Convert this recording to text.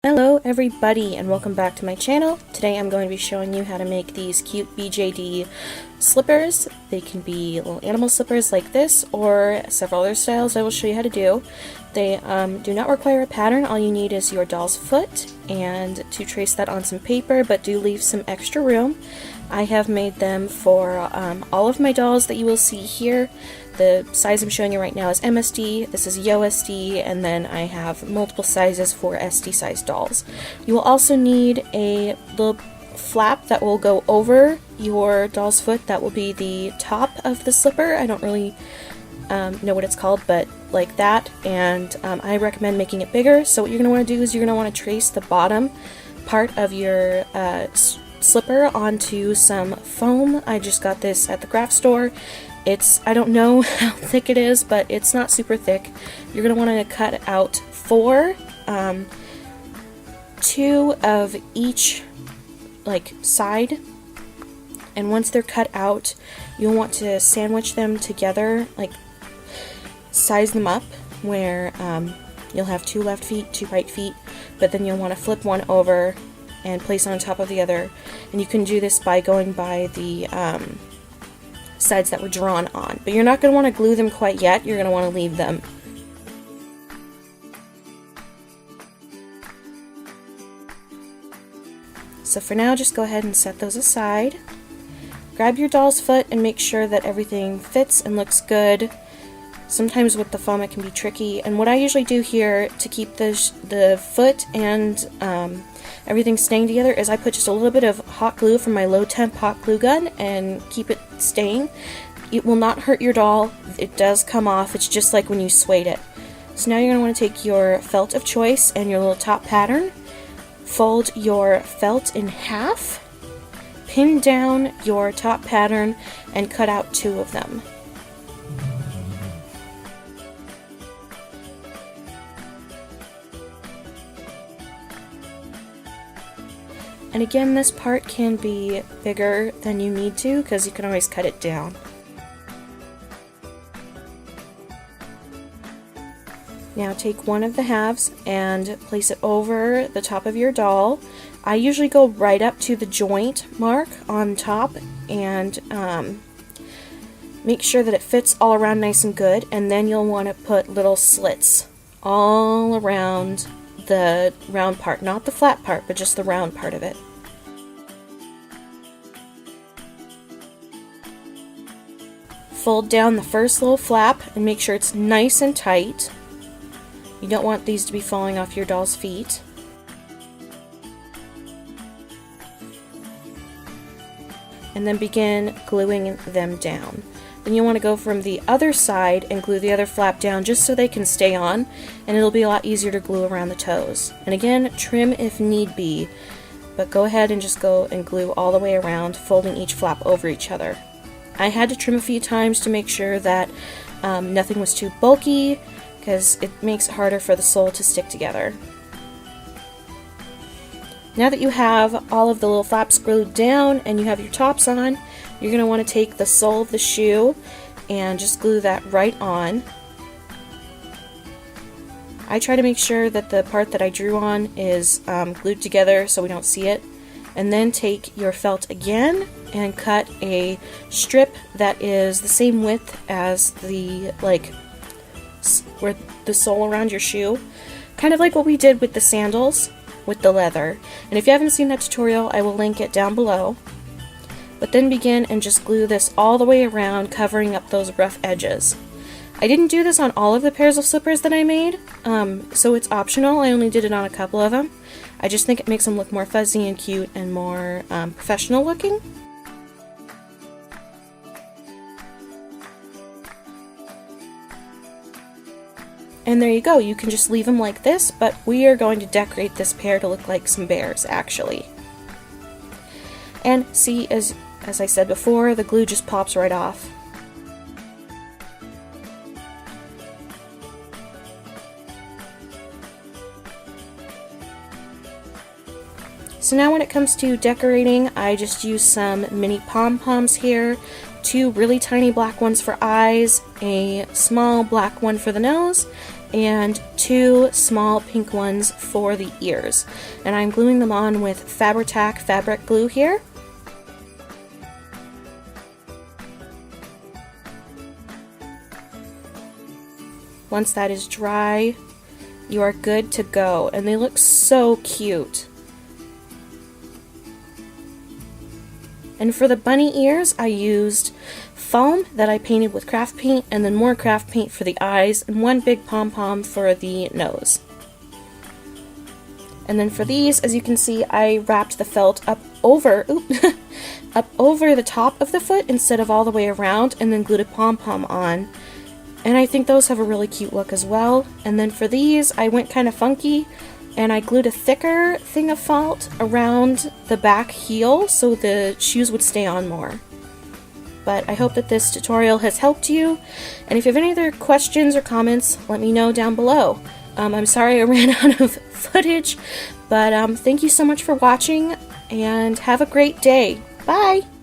Hello everybody and welcome back to my channel. Today I'm going to be showing you how to make these cute BJD slippers. They can be little animal slippers like this or several other styles I will show you how to do. They do not require a pattern. All you need is your doll's foot and to trace that on some paper, but do leave some extra room. I have made them for all of my dolls that you will see here. The size I'm showing you right now is MSD, this is YoSD, and then I have multiple sizes for SD size dolls. You will also need a little flap that will go over your doll's foot. That will be the top of the slipper. I don't really know what it's called, but like that, and I recommend making it bigger. So what you're going to want to do is you're going to want to trace the bottom part of your slipper onto some foam. I just got this at the craft store. I don't know how thick it is, but it's not super thick. You're going to want to cut out four, two of each side, and once they're cut out, you'll want to sandwich them together, size them up where you'll have two left feet, two right feet, but then you'll want to flip one over and place it on top of the other, and you can do this by going by the sides that were drawn on, but you're not going to want to glue them quite yet. You're going to want to leave them. So for now, just go ahead and set those aside. Grab your doll's foot and make sure that everything fits and looks good. Sometimes with the foam it can be tricky, and what I usually do here to keep the foot and everything staying together is I put just a little bit of hot glue from my low temp hot glue gun and keep it staying. It will not hurt your doll. It does come off. It's just like when you suede it. So now you're going to want to take your felt of choice and your little top pattern, fold your felt in half, pin down your top pattern, and cut out two of them. And again, this part can be bigger than you need to because you can always cut it down. Now take one of the halves and place it over the top of your doll. I usually go right up to the joint mark on top and make sure that it fits all around nice and good, and then you'll want to put little slits all around the round part, not the flat part, but just the round part of it. Fold down the first little flap and make sure it's nice and tight. You don't want these to be falling off your doll's feet. And then begin gluing them down. Then you'll want to go from the other side and glue the other flap down just so they can stay on, and it'll be a lot easier to glue around the toes. And again, trim if need be, but go ahead and just go and glue all the way around, folding each flap over each other. I had to trim a few times to make sure that nothing was too bulky, because it makes it harder for the sole to stick together. Now that you have all of the little flaps glued down and you have your tops on, you're going to want to take the sole of the shoe and just glue that right on. I try to make sure that the part that I drew on is glued together so we don't see it. And then take your felt again and cut a strip that is the same width as the where the sole around your shoe, kind of like what we did with the sandals with the leather. And if you haven't seen that tutorial, I will link it down below. But then begin and just glue this all the way around, covering up those rough edges. I didn't do this on all of the pairs of slippers that I made, so it's optional. I only did it on a couple of them. I just think it makes them look more fuzzy and cute and more professional looking. And there you go. You can just leave them like this, but we are going to decorate this pair to look like some bears, actually. And see, as I said before, the glue just pops right off. So now when it comes to decorating, I just use some mini pom-poms here, two really tiny black ones for eyes, a small black one for the nose, and 2 small pink ones for the ears. And I'm gluing them on with Fabri-Tac fabric glue here. Once that is dry, you are good to go, and they look so cute. And for the bunny ears, I used foam that I painted with craft paint, and then more craft paint for the eyes, and 1 big pom-pom for the nose. And then for these, as you can see, I wrapped the felt up over up over the top of the foot instead of all the way around, and then glued a pom-pom on. And I think those have a really cute look as well. And then for these, I went kind of funky, and I glued a thicker thing of felt around the back heel so the shoes would stay on more. But I hope that this tutorial has helped you, and if you have any other questions or comments, let me know down below. I'm sorry I ran out of footage, but thank you so much for watching, and have a great day. Bye!